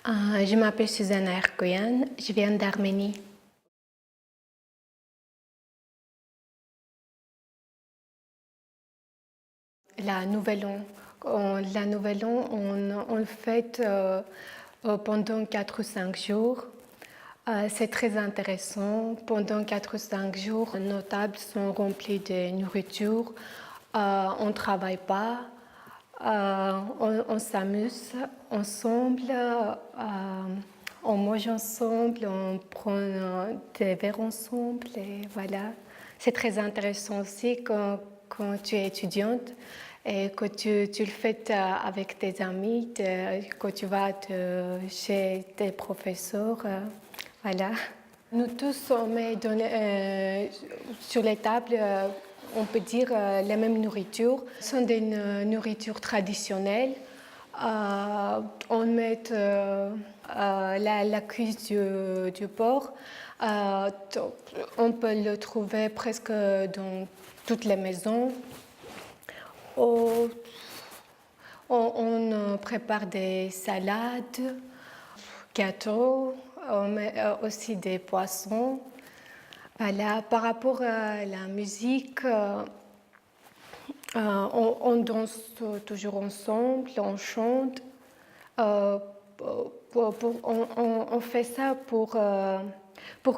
Je m'appelle Susanna Erkoyan, je viens d'Arménie. La Nouvelle An, on le fête pendant 4 ou 5 jours. C'est très intéressant. Pendant 4 ou 5 jours, nos tables sont remplies de nourriture. On ne travaille pas. On s'amuse ensemble. On mange ensemble. On prend des verres ensemble. Et voilà. C'est très intéressant aussi quand tu es étudiante et que tu le fais avec tes amis, que tu vas chez tes professeurs. Voilà. Nous tous, on met sur les tables, on peut dire, la même nourriture. Ce sont des nourritures traditionnelles. On met la cuisse du porc. On peut le trouver presque dans toutes les maisons. On prépare des salades, gâteaux, on met aussi des poissons. Voilà. Par rapport à la musique, on danse toujours ensemble, on chante. On fait ça pour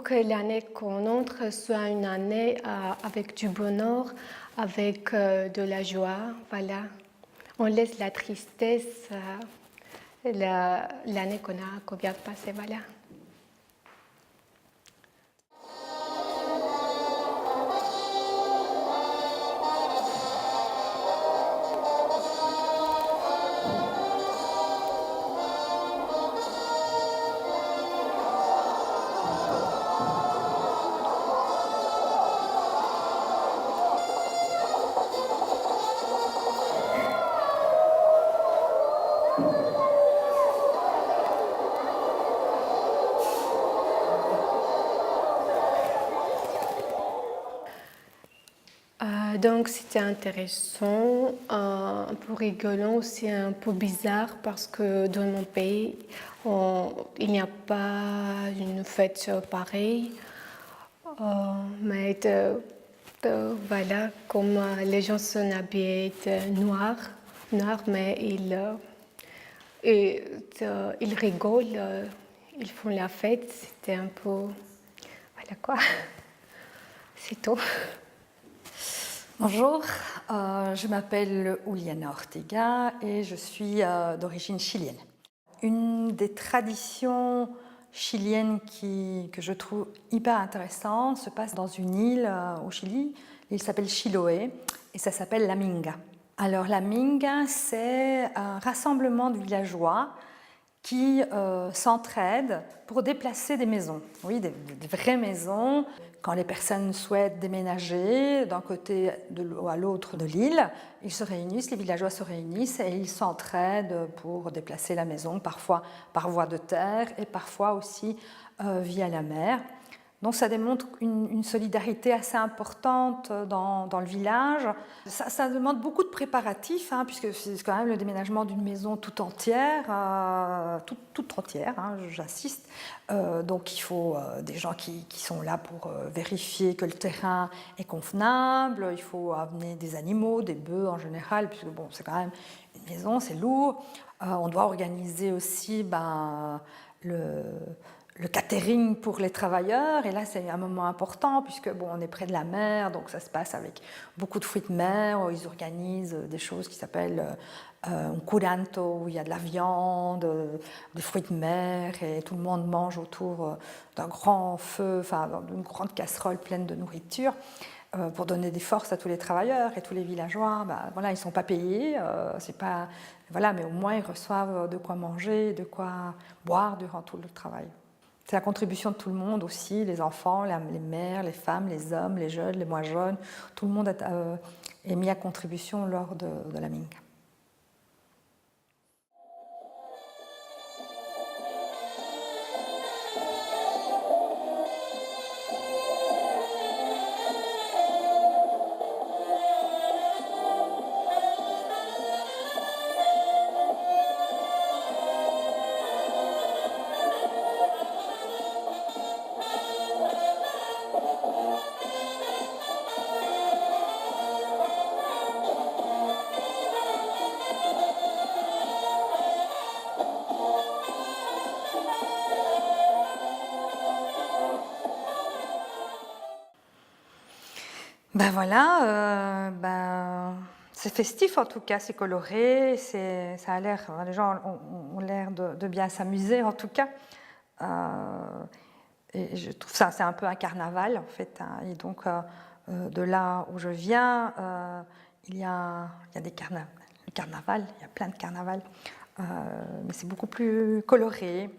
que l'année qu'on entre soit une année avec du bonheur, avec de la joie. Voilà. On laisse la tristesse l'année qu'on vient de passer. Voilà. Donc c'était intéressant, un peu rigolant aussi, un peu bizarre parce que dans mon pays, il n'y a pas une fête pareille. Mais voilà, comme les gens sont habillés de noir, mais ils rigolent, ils font la fête, c'était un peu... Voilà quoi, c'est tout. Bonjour, je m'appelle Uliana Ortega et je suis d'origine chilienne. Une des traditions chiliennes que je trouve hyper intéressante se passe dans une île au Chili. L'île s'appelle Chiloé et ça s'appelle la Minga. Alors la Minga, c'est un rassemblement de villageois qui s'entraident pour déplacer des maisons, oui, des vraies maisons. Quand les personnes souhaitent déménager d'un côté à l'autre de l'île, ils se réunissent, les villageois se réunissent et ils s'entraident pour déplacer la maison, parfois par voie de terre et parfois aussi via la mer. Donc ça démontre une solidarité assez importante dans le village. Ça demande beaucoup de préparatifs, puisque c'est quand même le déménagement d'une maison tout entière, toute entière, j'insiste. Donc il faut des gens qui sont là pour vérifier que le terrain est convenable. Il faut amener des animaux, des bœufs en général, puisque bon, c'est quand même une maison, c'est lourd. On doit organiser aussi le catering pour les travailleurs, et là c'est un moment important puisque bon, on est près de la mer, donc ça se passe avec beaucoup de fruits de mer. Ils organisent des choses qui s'appellent un curanto, où il y a de la viande, des fruits de mer, et tout le monde mange autour d'un grand feu, enfin d'une grande casserole pleine de nourriture, pour donner des forces à tous les travailleurs et tous les villageois. Voilà, ils ne sont pas payés, c'est pas, voilà, mais au moins ils reçoivent de quoi manger, de quoi boire durant tout le travail. C'est la contribution de tout le monde aussi, les enfants, les mères, les femmes, les hommes, les jeunes, les moins jeunes. Tout le monde est mis à contribution lors de la Minga. Ben voilà, c'est festif en tout cas, c'est coloré, ça a l'air, les gens ont l'air de bien s'amuser en tout cas. Et je trouve ça, c'est un peu un carnaval en fait, hein. Et donc de là où je viens, il y a des carnavals, le carnaval, il y a plein de carnavals, mais c'est beaucoup plus coloré.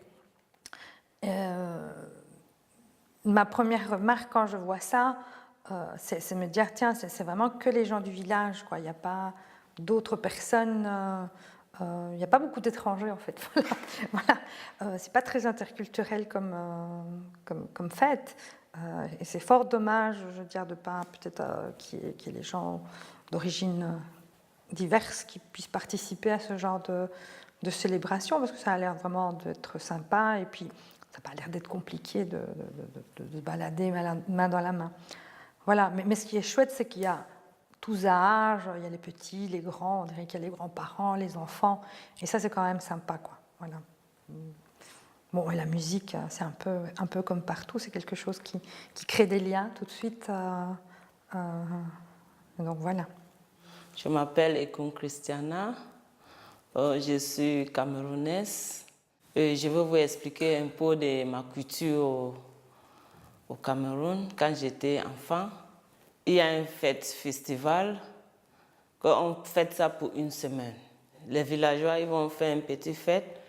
Ma première remarque quand je vois ça, c'est me dire, tiens, c'est vraiment que les gens du village, quoi. Il n'y a pas d'autres personnes, il n'y a pas beaucoup d'étrangers en fait. Voilà. C'est pas très interculturel comme fête. Et c'est fort dommage, je veux dire, de pas peut-être qu'il y ait les gens d'origine diverses qui puissent participer à ce genre de célébration, parce que ça a l'air vraiment d'être sympa, et puis ça n'a pas l'air d'être compliqué de se balader main dans la main. Voilà, mais ce qui est chouette, c'est qu'il y a tous âges, il y a les petits, les grands, on dirait qu'il y a les grands-parents, les enfants, et ça c'est quand même sympa, quoi. Voilà. Bon, et la musique, c'est un peu comme partout, c'est quelque chose qui crée des liens tout de suite. Donc voilà. Je m'appelle Ekun Christiana, je suis camerounaise et je vais vous expliquer un peu de ma culture au Cameroun. Quand j'étais enfant, il y a un festival, on fête ça pour une semaine. Les villageois ils vont faire une petite fête,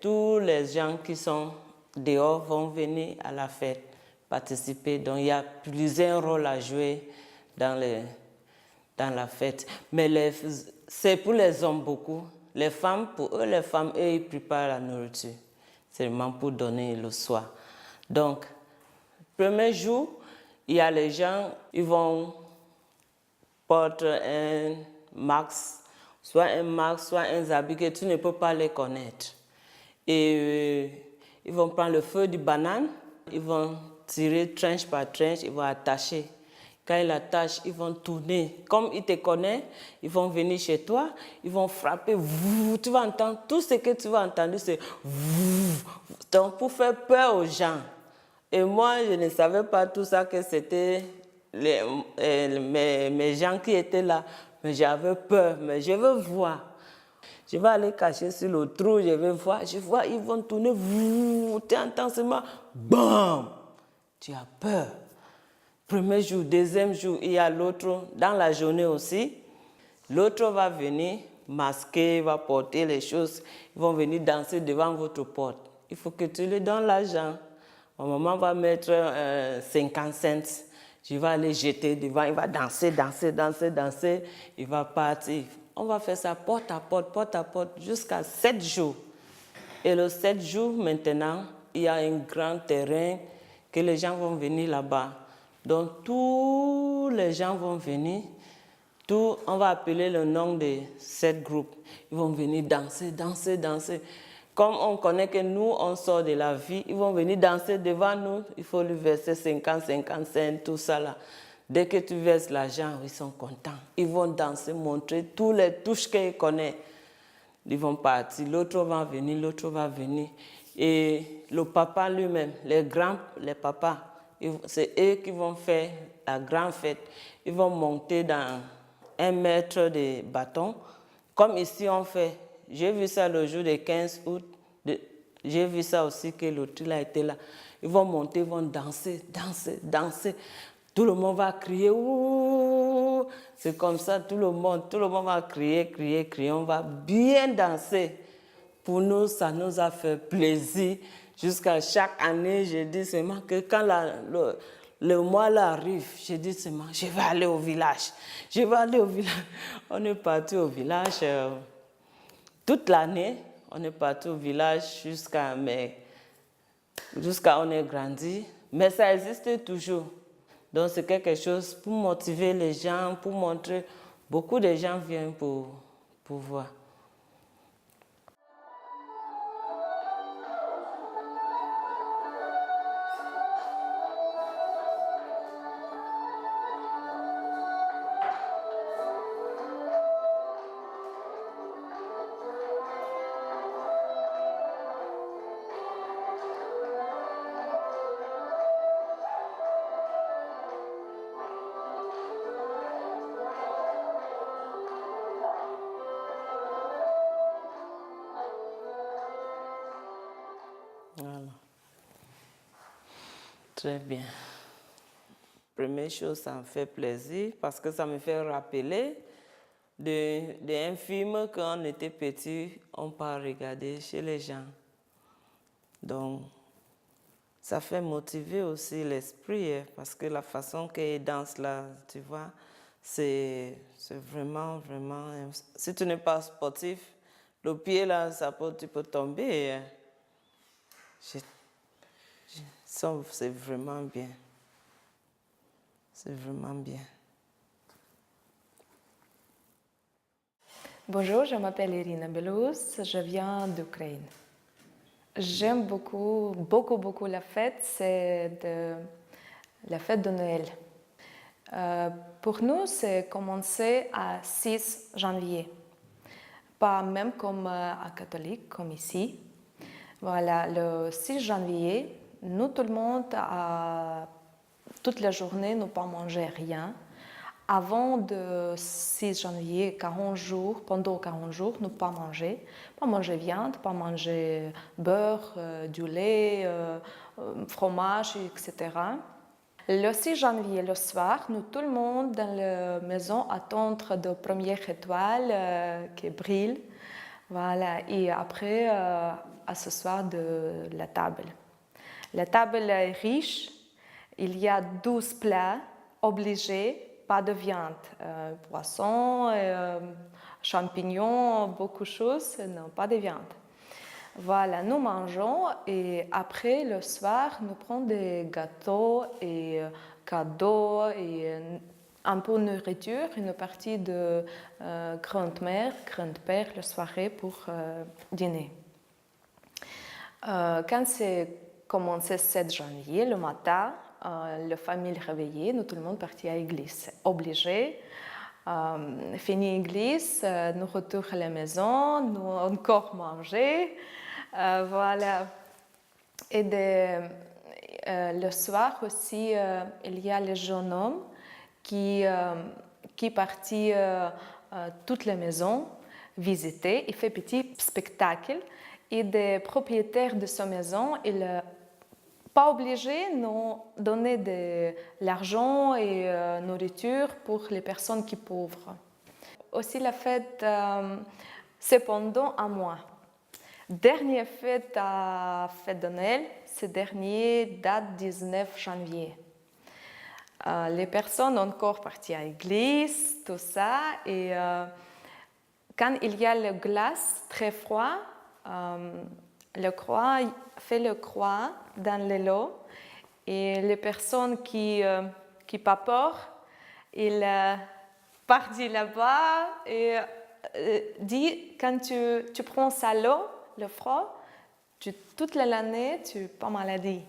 tous les gens qui sont dehors vont venir à la fête, participer. Donc il y a plusieurs rôles à jouer dans la fête. Mais c'est pour les hommes beaucoup. Les femmes, pour eux, ils préparent la nourriture. C'est vraiment pour donner le soir. Donc, premier jour, il y a les gens, ils vont porter un max, soit un habit que tu ne peux pas les connaître. Et ils vont prendre le feu du banane, ils vont tirer tranche par tranche, ils vont attacher. Quand ils attachent, ils vont tourner. Comme ils te connaissent, ils vont venir chez toi, ils vont frapper. Tu vas entendre, tout ce que tu vas entendre, c'est donc pour faire peur aux gens. Et moi, je ne savais pas tout ça, que c'était mes gens qui étaient là. Mais j'avais peur, mais je veux voir. Je vais aller cacher sur le trou, je vais voir, ils vont tourner, tu entends seulement, bam! Tu as peur. Premier jour, deuxième jour, il y a l'autre, dans la journée aussi, l'autre va venir masquer, va porter les choses, ils vont venir danser devant votre porte. Il faut que tu lui donnes l'argent. Ma maman va mettre 50 cents, je vais aller jeter devant, il va danser, il va partir. On va faire ça porte à porte, jusqu'à 7 jours. Et le 7 jours, maintenant, il y a un grand terrain que les gens vont venir là-bas. Donc, tous les gens vont venir. On va appeler le nom de 7 groupes. Ils vont venir danser. Comme on connaît que nous, on sort de la vie, ils vont venir danser devant nous. Il faut lui verser 50 cents, tout ça là. Dès que tu verses l'argent, ils sont contents. Ils vont danser, montrer tous les touches qu'ils connaissent. Ils vont partir, l'autre va venir. Et le papa lui-même, les papas, c'est eux qui vont faire la grande fête. Ils vont monter dans 1 mètre de bâton. Comme ici on fait, j'ai vu ça le jour du 15 août, j'ai vu ça aussi que l'autre a été là. Ils vont monter, ils vont danser. Tout le monde va crier, ouh! C'est comme ça, tout le monde va crier, on va bien danser. Pour nous, ça nous a fait plaisir. Jusqu'à chaque année, je dis seulement que quand le mois là arrive, je dis seulement, je vais aller au village. On est parti au village toute l'année. On est parti au village jusqu'à on est grandi. Mais ça existe toujours. Donc c'est quelque chose pour motiver les gens, pour montrer. Beaucoup de gens viennent pour voir. Très bien. Première chose, ça me fait plaisir parce que ça me fait rappeler d'un film quand on était petit, on part regarder chez les gens. Donc, ça fait motiver aussi l'esprit parce que la façon qu'ils dansent là, tu vois, c'est vraiment, vraiment... Si tu n'es pas sportif, le pied là, tu peux tomber. C'est vraiment bien. C'est vraiment bien. Bonjour, je m'appelle Irina Belous, je viens d'Ukraine. J'aime beaucoup, beaucoup, beaucoup la fête, la fête de Noël. Pour nous, c'est commencé à 6 janvier. Pas même comme à catholique, comme ici. Voilà, le 6 janvier, nous, tout le monde, toute la journée, nous pas manger rien. Avant le 6 janvier, 40 jours, pendant 40 jours, nous pas manger viande, pas manger beurre, du lait, fromage, etc. Le 6 janvier, le soir, nous tout le monde dans la maison attendre de première étoile qui brille. Voilà, et après, à ce soir de la table. La table est riche, il y a 12 plats obligés. Pas de viande, poisson, champignons, beaucoup de choses, non, pas de viande. Voilà, nous mangeons et après le soir, nous prenons des gâteaux et cadeaux et un peu de nourriture, une partie de grand-mère, grand-père la soirée pour dîner. Quand c'est commencé 7 janvier, le matin, la famille réveillée, nous tout le monde partit à l'église. Obligé, fini l'église, nous retournons à la maison, nous encore manger, voilà. Et le soir aussi, il y a les jeunes hommes qui partit toute la maison visiter, il fait petit spectacle et des propriétaires de sa maison, ils pas obligés de donner de l'argent et nourriture pour les personnes qui sont pauvres. Aussi la fête, c'est pendant un mois. Dernière fête de Noël, c'est dernier date 19 janvier. Les personnes ont encore parti à l'église, tout ça, et quand il y a la glace très froid, le croix fait le croix dans l'eau et les personnes qui pas peur, ils partent là-bas et dit quand tu prends ça l'eau, le froid, toute l'année tu n'es pas maladie.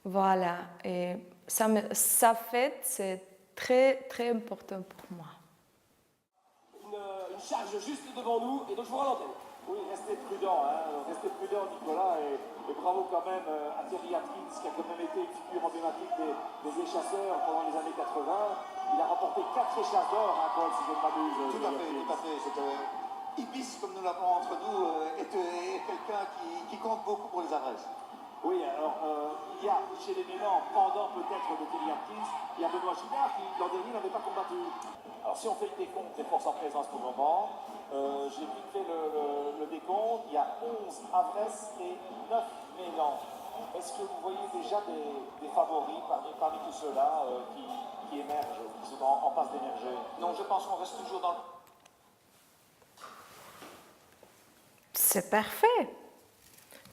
Voilà, et ça fait c'est très très important pour moi. Une charge juste devant nous et donc je vous rends l'antenne. Oui, restez prudent, Nicolas, et bravo quand même à Thierry Atkins, qui a quand même été une figure emblématique des échasseurs pendant les années 80. Il a remporté 4 échasses d'or, Paul, si je ne m'abuse. Tout à fait. Ibis, comme nous l'appelons entre nous, est quelqu'un qui compte beaucoup pour les adresses. Oui, alors il y a chez les Mélans, pendant peut-être de Thierry Atkins, il y a Benoît Ginard qui l'an dernier n'avait pas combattu. Alors si on fait le décompte des forces en présence pour le moment, j'ai vite fait le décompte, il y a 11 adresses et 9 Mélans. Est-ce que vous voyez déjà des favoris parmi tous ceux-là qui émergent, qui sont en passe d'émerger? Non, je pense qu'on reste toujours dans... C'est parfait.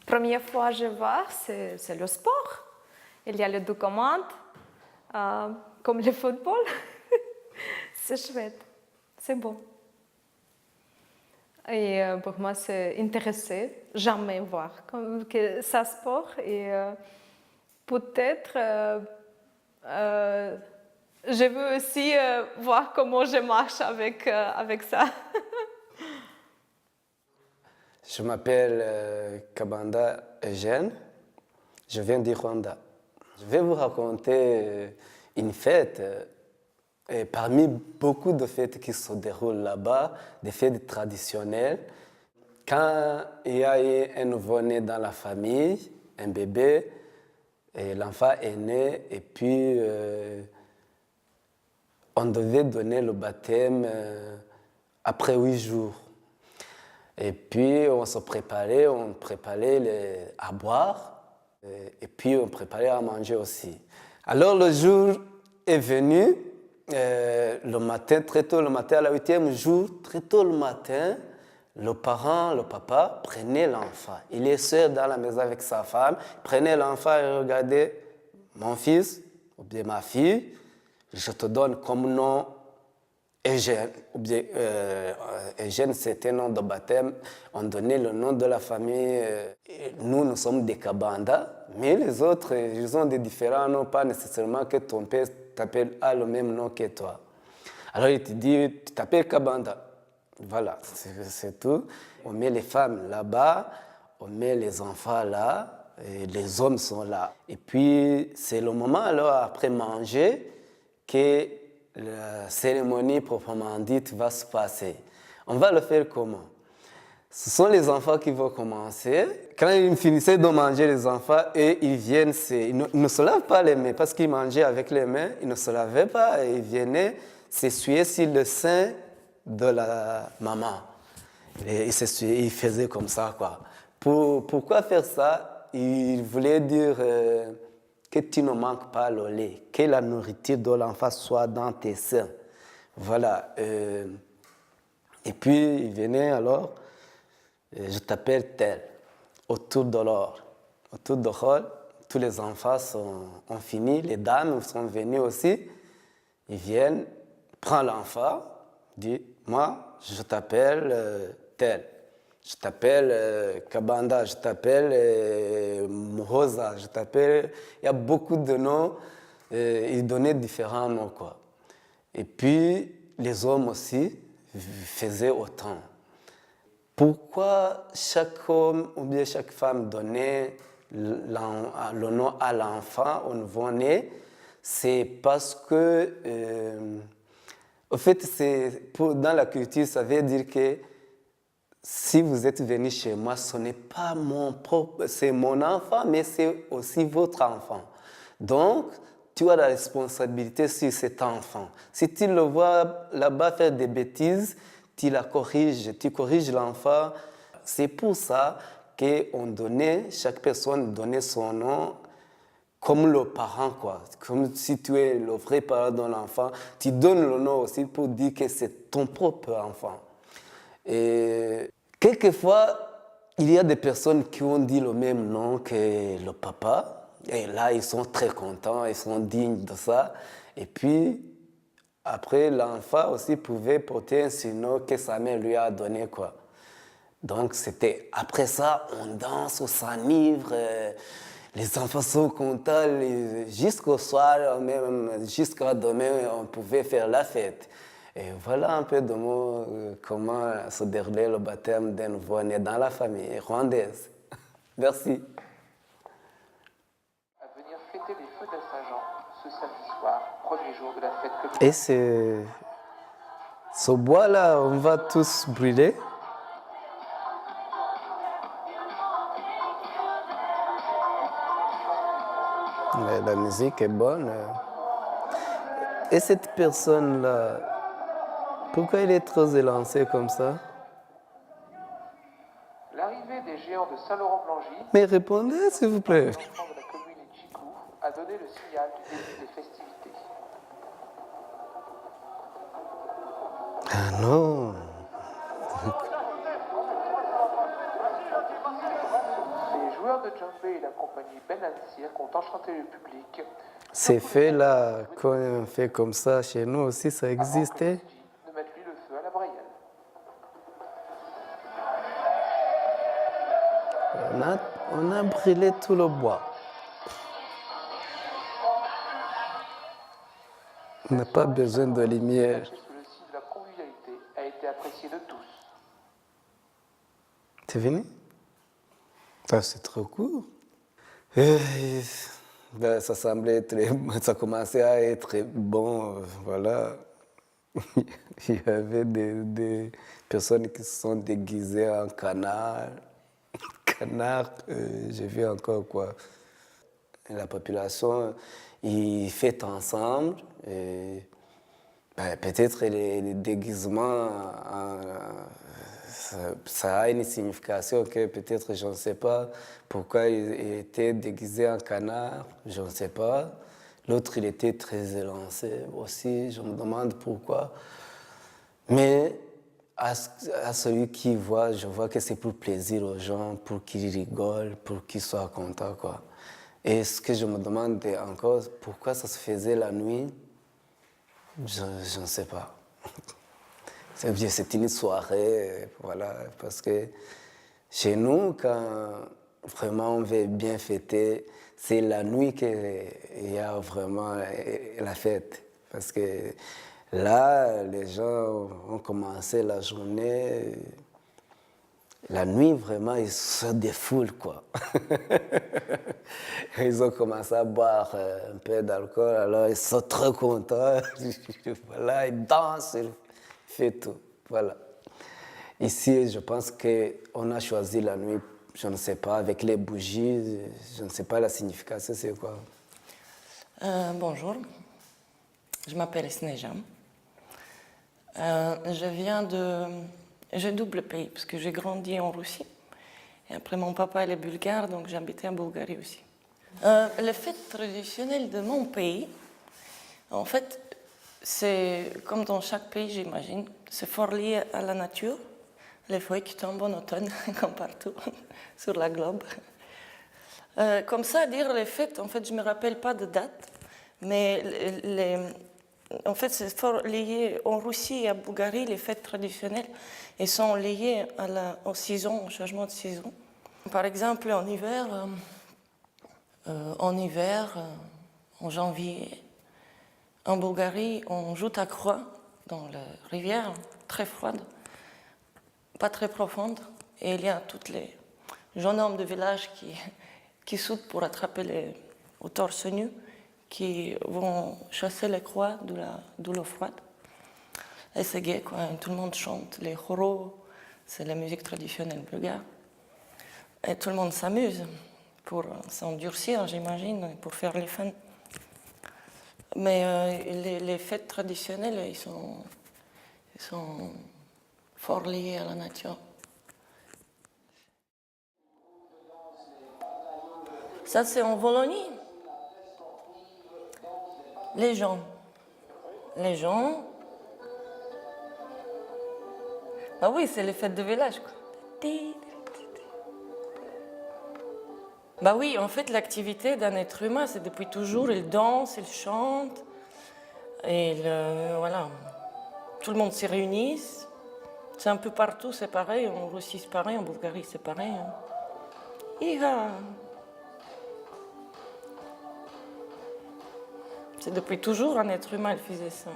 Première fois que je vois, c'est le sport. Il y a les deux commandes, comme le football. C'est chouette, c'est bon. Et pour moi, c'est intéressant, jamais voir que ça sport. Et peut-être, je veux aussi voir comment je marche avec ça. Je m'appelle Kabanda Eugène, je viens du Rwanda. Je vais vous raconter une fête, et parmi beaucoup de fêtes qui se déroulent là-bas, des fêtes traditionnelles. Quand il y a un nouveau-né dans la famille, un bébé, Et l'enfant est né et puis on devait donner le baptême après 8 jours. Et puis on se préparait, à boire et puis on préparait à manger aussi. Alors le jour est venu, le matin, très tôt le matin, à la 8e jour, très tôt le matin, le parent, le papa, prenait l'enfant. Il est seul dans la maison avec sa femme, prenait l'enfant et regardait, mon fils ou bien ma fille, je te donne comme nom Eugène, ou bien Eugène c'était un nom de baptême, on donnait le nom de la famille. Nous sommes des Kabanda, mais les autres, ils ont des différents noms, pas nécessairement que ton père t'appelle à le même nom que toi. Alors il te dit, tu t'appelles Kabanda. Voilà, c'est tout. On met les femmes là-bas, on met les enfants là, et les hommes sont là. Et puis c'est le moment alors après manger que la cérémonie proprement dite va se passer. On va le faire comment? Ce sont les enfants qui vont commencer. Quand ils finissaient de manger, les enfants, et ils viennent, ils ne se lavent pas les mains parce qu'ils mangeaient avec les mains, ils ne se lavaient pas et ils venaient s'essuyer sur le sein de la maman. Et ils faisaient comme ça, quoi. Pourquoi faire ça? Il voulait dire que tu ne manques pas le lait, que la nourriture de l'enfant soit dans tes seins. Voilà. Et puis, il venait alors, je t'appelle tel, autour de l'or. Autour de l'or, tous les enfants ont fini, les dames sont venues aussi. Ils viennent, prennent l'enfant, disent, moi, je t'appelle tel. Je t'appelle Kabanda, je t'appelle Rosa, je t'appelle... Il y a beaucoup de noms, ils donnaient différents noms, quoi. Et puis, les hommes aussi faisaient autant. Pourquoi chaque homme ou bien chaque femme donnait le nom à l'enfant au nouveau-né? C'est parce que, au fait, dans la culture, ça veut dire que si vous êtes venu chez moi, ce n'est pas mon propre, c'est mon enfant, mais c'est aussi votre enfant. Donc, tu as la responsabilité sur cet enfant. Si tu le vois là-bas faire des bêtises, tu corriges l'enfant. C'est pour ça qu'on donnait, chaque personne donnait son nom comme le parent, quoi. Comme si tu es le vrai parent de l'enfant, tu donnes le nom aussi pour dire que c'est ton propre enfant. Et quelquefois, il y a des personnes qui ont dit le même nom que le papa. Et là, ils sont très contents, ils sont dignes de ça. Et puis, après, l'enfant aussi pouvait porter un surnom que sa mère lui a donné, quoi. Donc, c'était... Après ça, on danse, on s'enivre. Les enfants sont contents. Jusqu'au soir, même jusqu'à demain, on pouvait faire la fête. Et voilà un peu de mots, comment se déroulait le baptême d'un nouveau-né dans la famille rwandaise. Merci. À venir fêter les feux de Saint-Jean ce samedi soir, premier jour de la fête communale. Et ce bois-là, on va tous brûler. Mais la musique est bonne. Et cette personne-là, pourquoi il est trop élancé comme ça? L'arrivée des géants de Saint-Laurent-Blangy, Mais répondez, s'il vous plaît. l'enfant de la commune Djikou, a donné le signal du début des festivités. Ah non. Les joueurs de djembé et la compagnie Ben Al-Cirque ont enchanté le public. Ces faits-là, quand on fait comme ça, chez nous aussi, ça existait. De mettre lui le feu à la Brayenne. On a brûlé tout le bois. On n'a pas besoin de lumière. Le signe de la convivialité a été apprécié de tous. C'est fini? Ah, c'est trop court. Ben, ça semblait ça commençait à être bon, voilà. Il y avait des personnes qui se sont déguisées en canard. Canard, j'ai vu encore quoi. Et la population, ils fêtent ensemble. Et, ben, peut-être les déguisements, ça a une signification que peut-être je ne sais pas pourquoi il était déguisé en canard, je ne sais pas. L'autre, il était très élancé aussi, je me demande pourquoi. Mais à celui qui voit, je vois que c'est pour plaisir aux gens, pour qu'ils rigolent, pour qu'ils soient contents, quoi. Et ce que je me demande encore, pourquoi ça se faisait la nuit, je ne sais pas. C'est une soirée, voilà, parce que chez nous, quand vraiment on veut bien fêter, c'est la nuit qu'il y a vraiment la fête. Parce que là, les gens ont commencé la journée, la nuit, vraiment, ils se défoulent, quoi. Ils ont commencé à boire un peu d'alcool, alors ils sont trop contents. Voilà, ils dansent, ils font tout. Voilà. Ici, je pense qu'on a choisi la nuit, je ne sais pas, avec les bougies, je ne sais pas la signification, c'est quoi. Bonjour, je m'appelle Snejam. Je viens de... J'ai double pays, parce que j'ai grandi en Russie. Et après, mon papa il est bulgare, donc j'ai habité en Bulgarie aussi. Les fêtes traditionnelles de mon pays, en fait, c'est comme dans chaque pays, j'imagine, c'est fort lié à la nature. Les feuilles qui tombent en automne, comme partout, sur la globe. Comme ça, dire les fêtes, en fait, je ne me rappelle pas de date, mais en fait, c'est fort lié en Russie et en Bulgarie, les fêtes traditionnelles, elles sont liées aux saisons, au changement de saison. Par exemple, en hiver, en janvier, en Bulgarie, on joue à croix dans la rivière, très froide, pas très profonde, et il y a tous les jeunes hommes de village qui sautent pour attraper au torse nu, qui vont chasser les croix de l'eau froide. Et c'est gai, quoi. Tout le monde chante, les choros, c'est la musique traditionnelle bulgare. Et tout le monde s'amuse pour s'endurcir, j'imagine, pour faire les fun. Mais les fêtes traditionnelles, ils sont fort liés à la nature. Ça, c'est en Wallonie. Les gens. Ah oui, c'est les fêtes de village, quoi. Bah oui, en fait, l'activité d'un être humain, c'est depuis toujours, il danse, il chante, et voilà, tout le monde s'y réunit. C'est un peu partout, c'est pareil, en Russie c'est pareil, en Bulgarie c'est pareil. Hein. Iha. C'est depuis toujours un être humain qui faisait ça.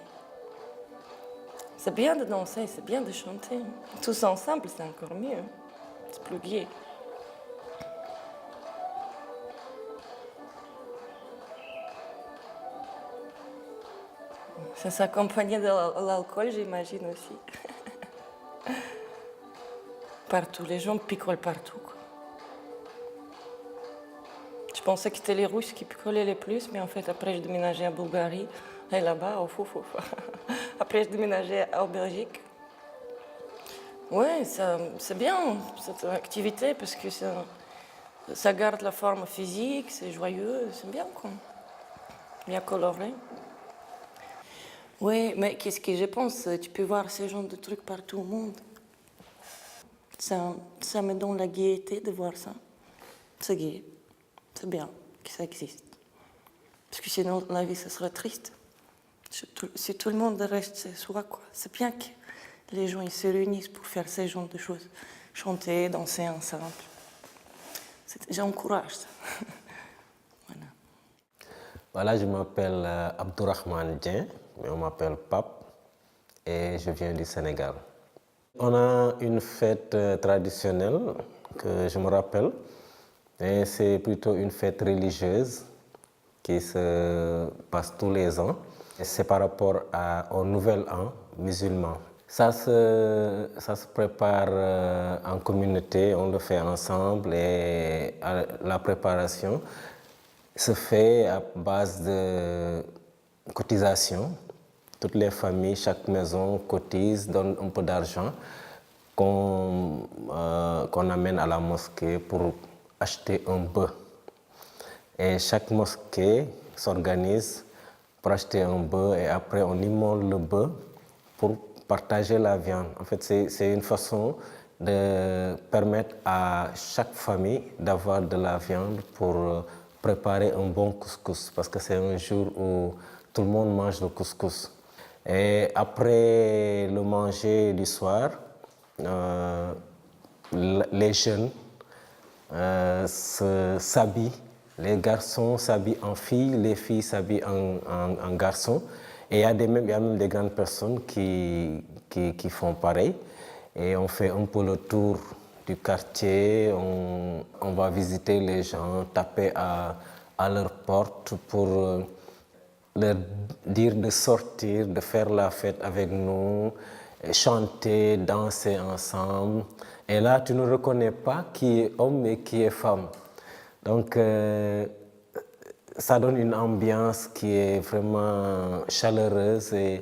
C'est bien de danser, c'est bien de chanter. Tous ensemble, c'est encore mieux. C'est plus gai. Ça s'accompagnait de l'alcool, j'imagine aussi. Partout, les gens picolent partout, quoi. Je pensais que c'était les Russes qui picolaient le plus, mais en fait, après, j'ai déménagé à Bulgarie, et là-bas, au fou. Après, j'ai déménagé en Belgique. Oui, c'est bien, cette activité, parce que ça garde la forme physique, c'est joyeux, c'est bien, quoi. Bien coloré. Oui, mais qu'est-ce que je pense? Tu peux voir ce genre de trucs partout au monde. Ça me donne la gaieté de voir ça. C'est gai. C'est bien que ça existe. Parce que sinon, la vie, ça serait triste. Si tout le monde reste chez soi, quoi. C'est bien que les gens ils se réunissent pour faire ce genre de choses. Chanter, danser ensemble. J'encourage ça. Voilà, je m'appelle Abdourahmane Dien, mais on m'appelle Pape, et je viens du Sénégal. On a une fête traditionnelle que je me rappelle, et c'est plutôt une fête religieuse qui se passe tous les ans. C'est par rapport au Nouvel An musulman. Ça se prépare en communauté, on le fait ensemble, et à la préparation, se fait à base de cotisation. Toutes les familles, chaque maison cotise, donne un peu d'argent qu'on amène à la mosquée pour acheter un bœuf. Et chaque mosquée s'organise pour acheter un bœuf et après on immole le bœuf pour partager la viande. En fait, c'est une façon de permettre à chaque famille d'avoir de la viande pour préparer un bon couscous parce que c'est un jour où tout le monde mange le couscous. Et après le manger du soir, les jeunes s'habillent. Les garçons s'habillent en filles, les filles s'habillent en garçons. Et il y a même des grandes personnes qui font pareil. Et on fait un peu le tour du quartier, on va visiter les gens, taper à leur porte pour leur dire de sortir, de faire la fête avec nous, chanter, danser ensemble. Et là, tu ne reconnais pas qui est homme et qui est femme. Donc, ça donne une ambiance qui est vraiment chaleureuse et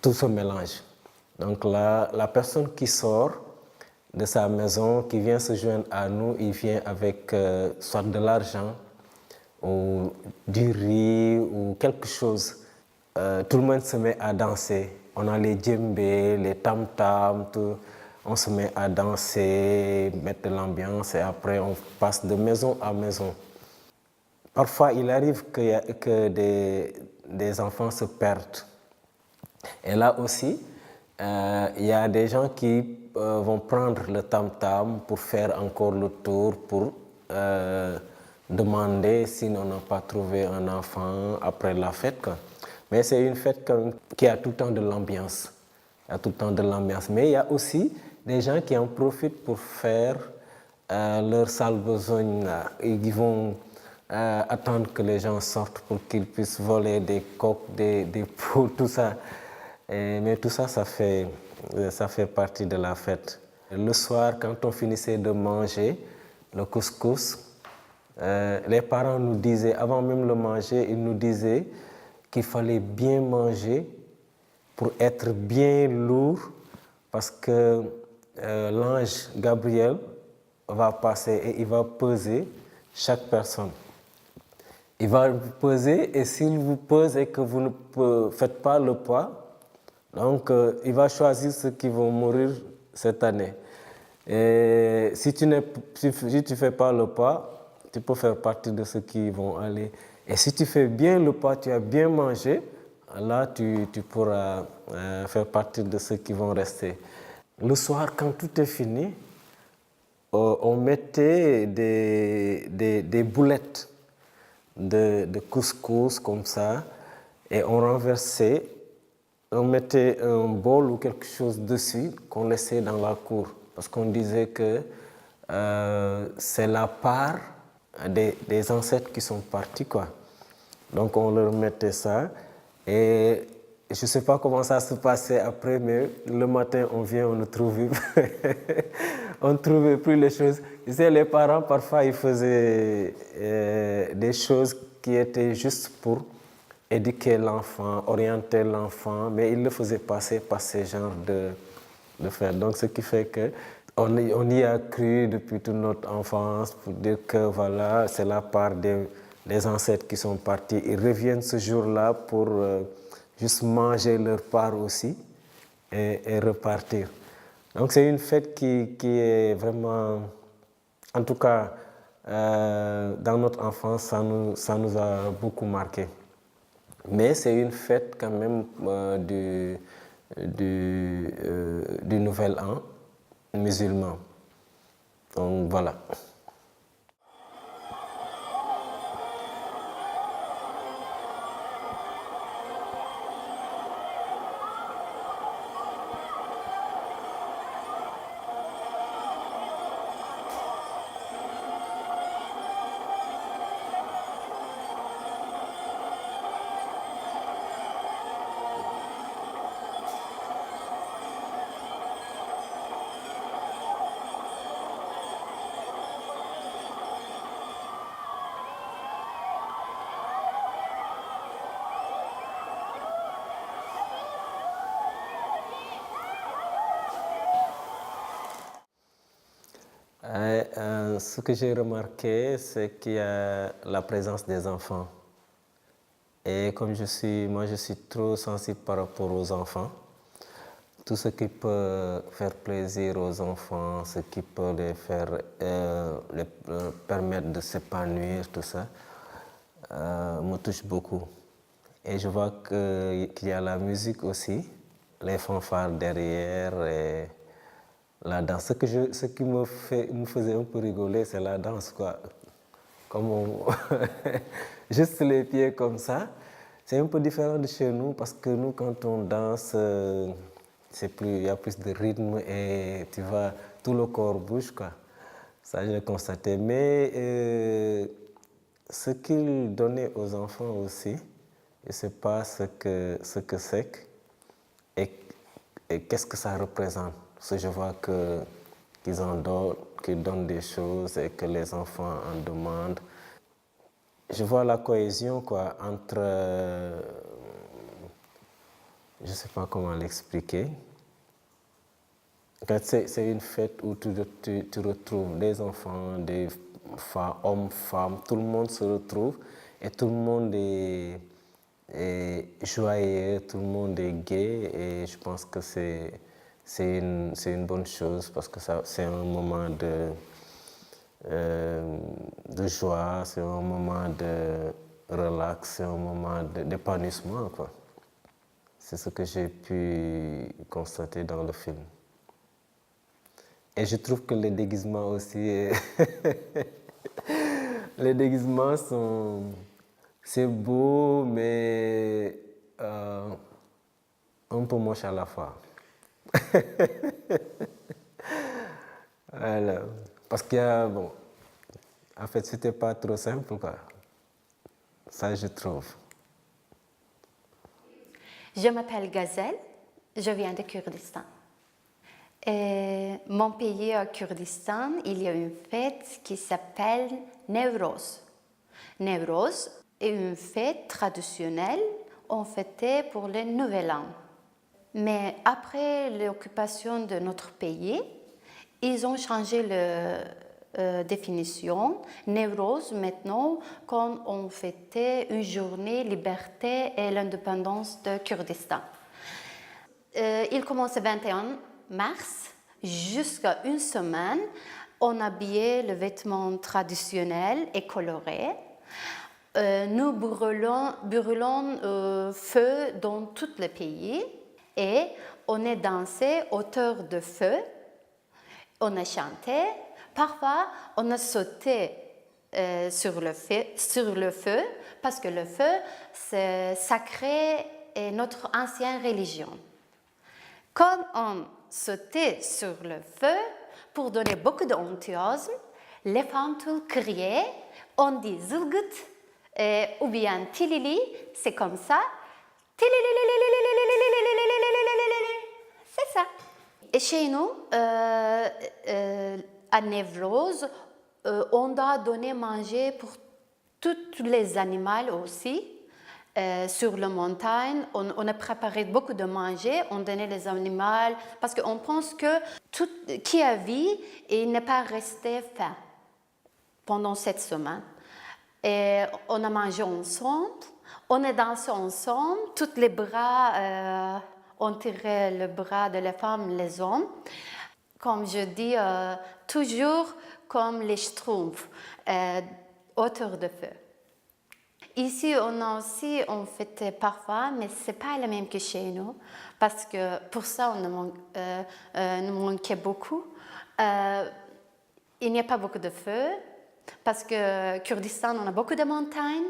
tout se mélange. Donc là, la personne qui sort de sa maison, qui vient se joindre à nous, il vient avec soit de l'argent ou du riz ou quelque chose. Tout le monde se met à danser. On a les djembés, les tam-tams, tout. On se met à danser, mettre de l'ambiance et après on passe de maison à maison. Parfois, il arrive que des enfants se perdent. Et là aussi, il y a des gens qui vont prendre le tam-tam pour faire encore le tour, pour demander si on n'a pas trouvé un enfant après la fête, quoi. Mais c'est une fête qui a tout le temps de l'ambiance. Mais il y a aussi des gens qui en profitent pour faire leur sale besogne. Ils vont attendre que les gens sortent pour qu'ils puissent voler des coqs, des poules, tout ça. Mais tout ça, ça fait partie de la fête. Le soir, quand on finissait de manger le couscous, les parents nous disaient, avant même le manger, ils nous disaient qu'il fallait bien manger pour être bien lourd parce que l'ange Gabriel va passer et il va peser chaque personne. Il va vous peser et s'il vous pèse et que vous ne faites pas le poids, donc il va choisir ceux qui vont mourir cette année. Et si tu ne fais pas le poids, tu peux faire partie de ceux qui vont aller. Et si tu fais bien le poids, tu as bien mangé, là tu pourras faire partie de ceux qui vont rester. Le soir, quand tout est fini, on mettait des boulettes de couscous comme ça et on renversait, on mettait un bol ou quelque chose dessus qu'on laissait dans la cour parce qu'on disait que c'est la part des ancêtres qui sont partis, quoi. Donc on leur mettait ça et je ne sais pas comment ça se passait après, mais le matin on vient, on ne trouvait on ne trouvait plus les choses. Tu sais, les parents parfois ils faisaient des choses qui étaient juste pour éduquer l'enfant, orienter l'enfant, mais ils le faisaient passer par ces genres de faire. Donc ce qui fait que on y a cru depuis toute notre enfance pour dire que voilà, c'est la part des ancêtres qui sont partis. Ils reviennent ce jour-là pour juste manger leur part aussi et repartir. Donc c'est une fête qui est vraiment, en tout cas, dans notre enfance, ça nous a beaucoup marqué. Mais c'est une fête quand même du Nouvel An musulman. Donc voilà. Ce que j'ai remarqué, c'est qu'il y a la présence des enfants. Et comme je suis trop sensible par rapport aux enfants. Tout ce qui peut faire plaisir aux enfants, ce qui peut les permettre de s'épanouir, tout ça, me touche beaucoup. Et je vois qu'il y a la musique aussi, les fanfares derrière et la danse. Ce qui me faisait un peu rigoler, c'est la danse, quoi. Juste les pieds comme ça. C'est un peu différent de chez nous parce que nous, quand on danse, il y a plus de rythme et tu vois, tout le corps bouge, quoi. Ça, j'ai constaté. Mais ce qu'il donnait aux enfants aussi, je ne sais pas ce que c'est et qu'est-ce que ça représente. Parce que je vois qu'ils donnent des choses et que les enfants en demandent. Je vois la cohésion, quoi, entre... je ne sais pas comment l'expliquer. C'est une fête où tu retrouves des enfants, des hommes, femmes, tout le monde se retrouve et tout le monde est joyeux, tout le monde est gai et je pense que c'est une bonne chose parce que c'est un moment de joie, c'est un moment de relax, c'est un moment d'épanouissement, quoi. C'est ce que j'ai pu constater dans le film. Et je trouve que les déguisements aussi, les déguisements c'est beau, mais un peu moche à la fois. Voilà. Parce qu'il y a, bon, en fait, c'était pas trop simple, quoi. Ça, je trouve. Je m'appelle Gazelle, je viens de Kurdistan. Et mon pays, Kurdistan, il y a une fête qui s'appelle Newroz. Newroz est une fête traditionnelle, on fêtait pour le Nouvel An. Mais après l'occupation de notre pays, ils ont changé la définition. Newroz, maintenant, quand on fêtait une journée liberté et l'indépendance de Kurdistan. Il commence le 21 mars, jusqu'à une semaine, on habillait le vêtement traditionnel et coloré. Nous brûlons feu dans tout le pays et on est dansé autour de feu, on a chanté, parfois on a sauté sur le feu parce que le feu c'est sacré et notre ancienne religion. Quand on sautait sur le feu, pour donner beaucoup d'enthousiasme, les femmes toutes criaient, on dit zilgut ou bien tilili, c'est comme ça. C'est ça. Et chez nous, à Newroz, on doit donner manger pour tous les animaux aussi. Sur la montagne, on a préparé beaucoup de manger, on donnait les animaux, parce qu'on pense que tout qui a vie, il n'est pas resté faim pendant cette semaine. Et on a mangé ensemble, on a dansé ensemble, tous les bras, on tirait le bras de la femme, les hommes. Comme je dis, toujours comme les schtroumpfs, autour de feu. Ici, on fêtait parfois, mais ce n'est pas la même que chez nous, parce que pour ça, nous manquait beaucoup. Il n'y a pas beaucoup de feu, parce que Kurdistan, on a beaucoup de montagnes.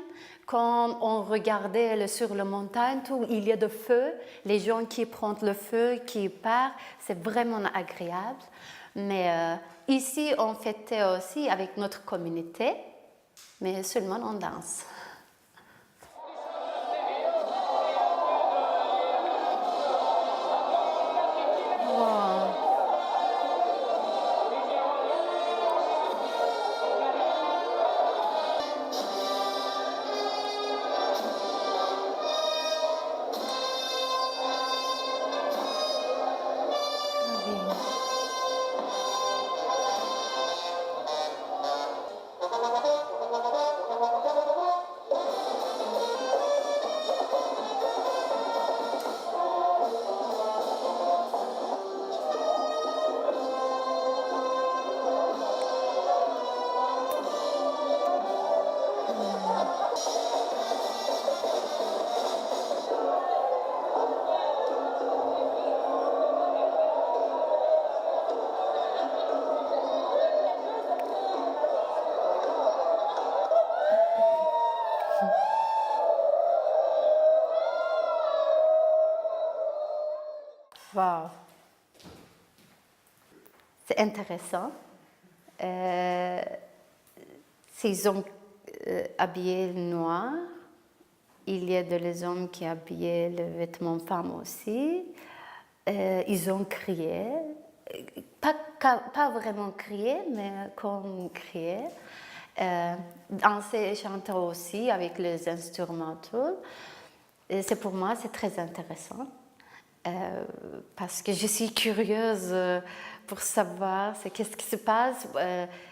Quand on regardait sur la montagne, où il y a de feu, les gens qui prennent le feu, qui partent, c'est vraiment agréable. Mais ici, on fêtait aussi avec notre communauté, mais seulement on danse. Wow. C'est intéressant. S'ils ont habillé le noir, il y a des hommes qui habillaient le vêtement femme aussi. Ils ont crié, pas vraiment crié, mais comme crié. Danser et chanter aussi avec les instrumentaux. Pour moi, c'est très intéressant. Parce que je suis curieuse pour savoir qu'est-ce qui se passe,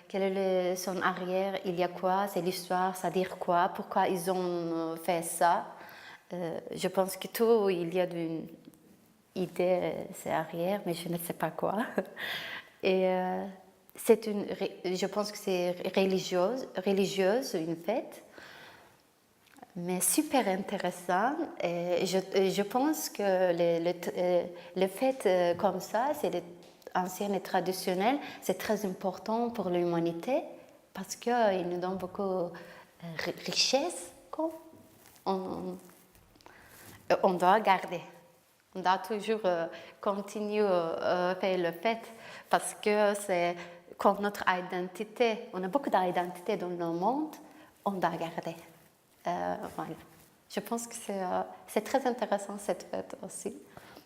quel est son arrière, il y a quoi, c'est l'histoire, ça veut dire quoi, pourquoi ils ont fait ça. Je pense que tout, il y a une idée, c'est arrière, mais je ne sais pas quoi. Et je pense que c'est religieuse, une fête. Mais super intéressant. Et je pense que les fêtes comme ça, c'est les anciennes et traditionnelles, c'est très important pour l'humanité parce qu'ils nous donnent beaucoup de richesse. On doit garder. On doit toujours continuer à faire les fêtes parce que c'est comme notre identité. On a beaucoup d'identité dans le monde, on doit garder. Voilà. Je pense que c'est très intéressant cette fête aussi.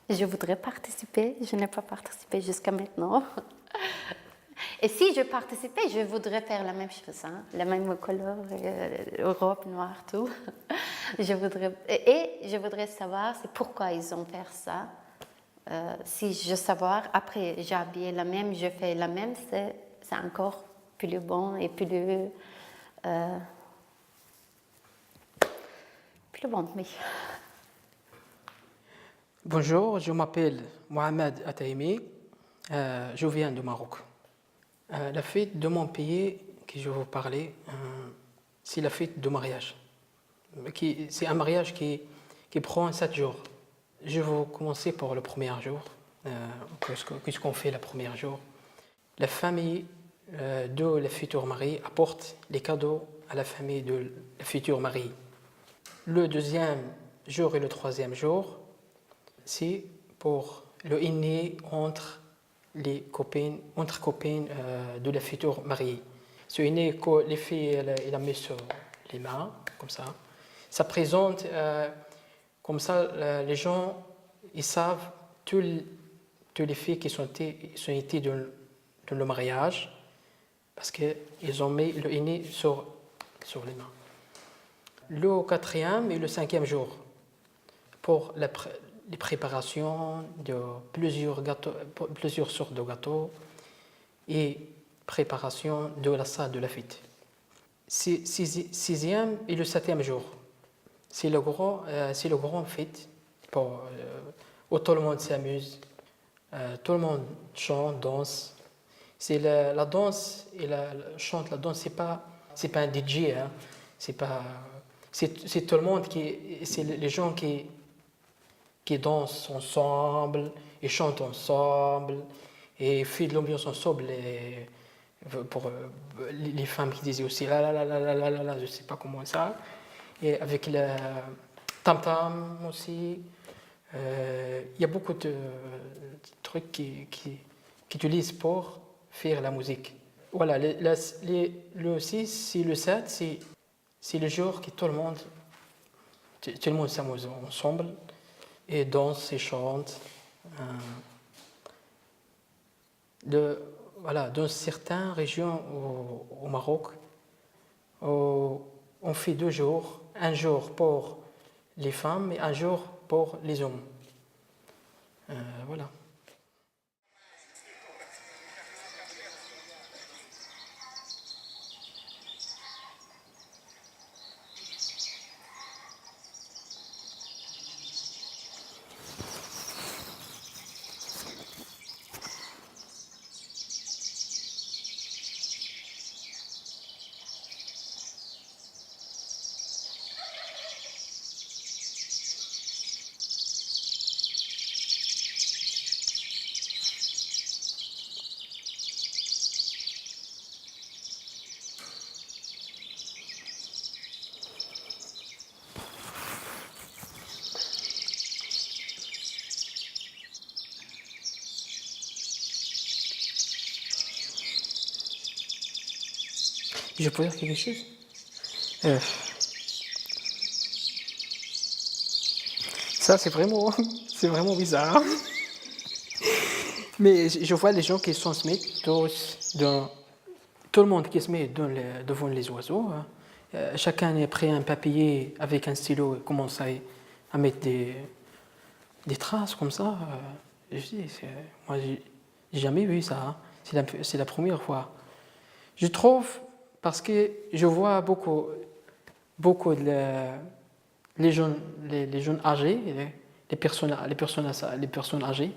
Je voudrais participer, je n'ai pas participé jusqu'à maintenant. Et si je participais, je voudrais faire la même chose, la même couleur, robe noire, tout. Je voudrais savoir c'est pourquoi ils ont fait ça. Si je savoir, après j'ai habillé la même, je fais la même, c'est encore plus bon et plus bon, oui. Bonjour, je m'appelle Mohamed Ataimi, je viens du Maroc. La fête de mon pays que je vais vous parler, c'est la fête de mariage. C'est un mariage qui prend 7 jours. Je vais commencer pour le premier jour. Qu'est-ce qu'on fait le premier jour? La famille de la future mariée apporte les cadeaux à la famille de la future mariée. Le deuxième jour et le troisième jour, c'est pour le aîné entre copines de la future mariée. Ce aîné que les filles il a mis sur les mains, comme ça. Ça présente, comme ça, les gens, ils savent toutes les filles qui sont été dans le mariage, parce qu'ils ont mis le aîné sur les mains. Le quatrième et le cinquième jour, pour les préparations de plusieurs sortes de gâteaux et préparation de la salle de la fête. Sixième et le septième jour, c'est le grand fête où tout le monde s'amuse, tout le monde chante, danse. C'est la danse et la danse, c'est pas un DJ, hein, c'est tout le monde c'est les gens qui dansent ensemble, et chantent ensemble, et font de l'ambiance ensemble. Pour les femmes qui disaient aussi la, je sais pas comment ça. Et avec le tam-tam aussi. Il y a beaucoup de trucs qui utilisent pour faire la musique. Voilà, le 6 et le 7, c'est le jour que tout le monde s'amuse ensemble et danse et chante. Dans certaines régions au Maroc, on fait 2 jours, un jour pour les femmes et un jour pour les hommes. Voilà. Je peux dire quelque chose? Ça, c'est vraiment bizarre. Mais je vois les gens qui se mettent tout le monde qui se met devant les oiseaux. Hein. Chacun est prêt à un papier avec un stylo et commence à mettre des traces comme ça. Je dis, moi, j'ai jamais vu ça. Hein. C'est la première fois. Je trouve, parce que je vois beaucoup les jeunes âgés, les personnes âgées.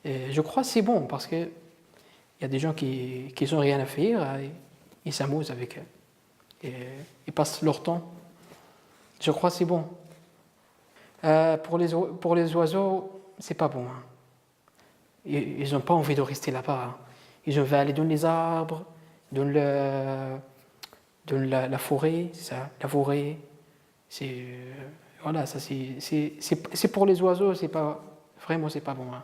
Et je crois que c'est bon parce que il y a des gens qui n'ont rien à faire, ils s'amusent avec eux. Et ils passent leur temps. Je crois que c'est bon. Pour les oiseaux, c'est pas bon. Hein. Ils n'ont pas envie de rester là-bas. Hein. Ils veulent aller dans les arbres, dans la forêt, c'est ça, la forêt. Voilà, ça c'est pour les oiseaux, c'est pas bon. Hein.